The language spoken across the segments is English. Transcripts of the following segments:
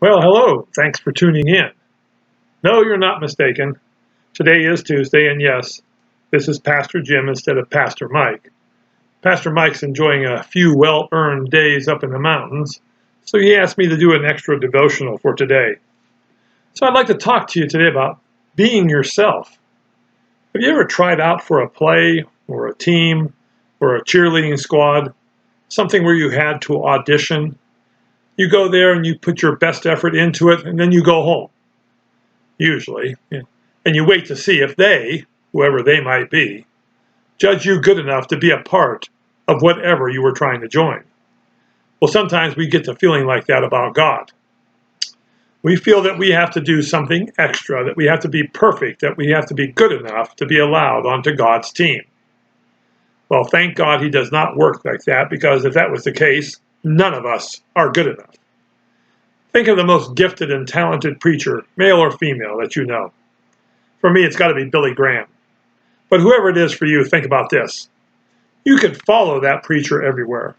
Well, hello. Thanks for tuning in. No, you're not mistaken. Today is Tuesday, and yes, this is Pastor Jim instead of Pastor Mike. Pastor Mike's enjoying a few well-earned days up in the mountains, so he asked me to do an extra devotional for today. So I'd like to talk to you today about being yourself. Have you ever tried out for a play or a team or a cheerleading squad, something where you had to audition? You go there and you put your best effort into it, and then you go home, usually, and you wait to see if they, whoever they might be, judge you good enough to be a part of whatever you were trying to join. Well, sometimes we get the feeling like that about God. We feel that we have to do something extra, that we have to be perfect, that we have to be good enough to be allowed onto God's team. Well, thank God he does not work like that, because if that was the case, none of us are good enough. Think of the most gifted and talented preacher, male or female, that you know. For me, it's got to be Billy Graham. But whoever it is for you, think about this. You could follow that preacher everywhere.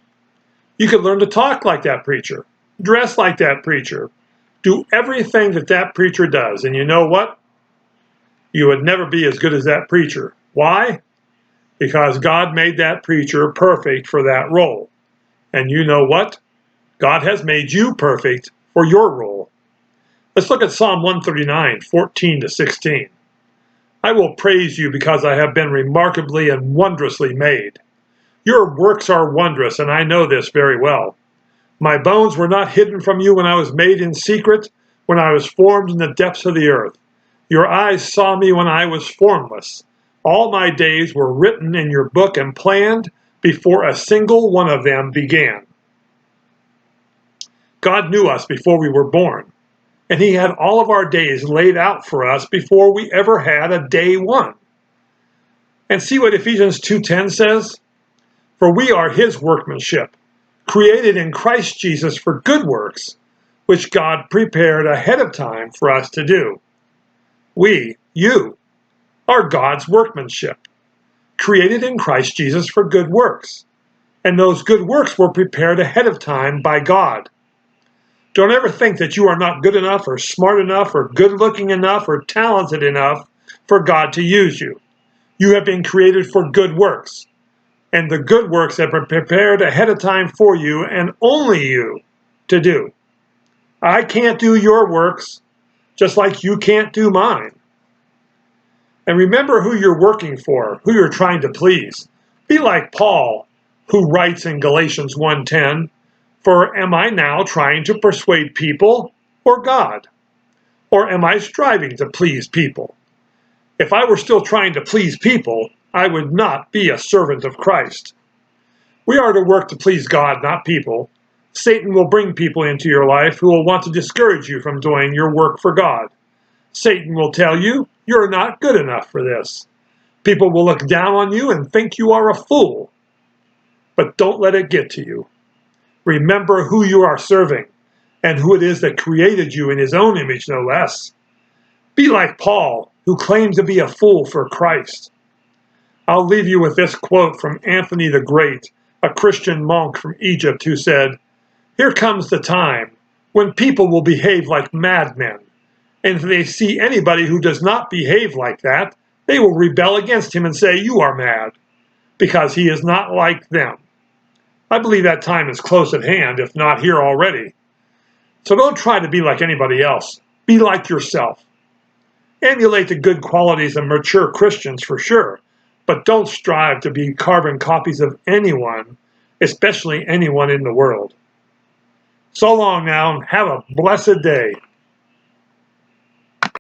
You could learn to talk like that preacher, dress like that preacher, do everything that that preacher does. And you know what? You would never be as good as that preacher. Why? Because God made that preacher perfect for that role. And you know what? God has made you perfect for your role. Let's look at Psalm 139, 14 to 16. I will praise you because I have been remarkably and wondrously made. Your works are wondrous, and I know this very well. My bones were not hidden from you when I was made in secret, when I was formed in the depths of the earth. Your eyes saw me when I was formless. All my days were written in your book and planned before a single one of them began. God knew us before we were born, and he had all of our days laid out for us before we ever had a day one. And see what Ephesians 2:10 says? For we are his workmanship, created in Christ Jesus for good works, which God prepared ahead of time for us to do. We, you, are God's workmanship, created in Christ Jesus for good works. And those good works were prepared ahead of time by God. Don't ever think that you are not good enough or smart enough or good-looking enough or talented enough for God to use you. You have been created for good works, and the good works have been prepared ahead of time for you and only you to do. I can't do your works, just like you can't do mine. And remember who you're working for, who you're trying to please. Be like Paul, who writes in Galatians 1:10, for am I now trying to persuade people or God? Or am I striving to please people? If I were still trying to please people, I would not be a servant of Christ. We are to work to please God, not people. Satan will bring people into your life who will want to discourage you from doing your work for God. Satan will tell you, you're not good enough for this. People will look down on you and think you are a fool. But don't let it get to you. Remember who you are serving and who it is that created you in his own image, no less. Be like Paul, who claimed to be a fool for Christ. I'll leave you with this quote from Anthony the Great, a Christian monk from Egypt, who said, here comes the time when people will behave like madmen, and if they see anybody who does not behave like that, they will rebel against him and say, you are mad, because he is not like them. I believe that time is close at hand, if not here already. So don't try to be like anybody else. Be like yourself. Emulate the good qualities of mature Christians for sure, but don't strive to be carbon copies of anyone, especially anyone in the world. So long now, and have a blessed day.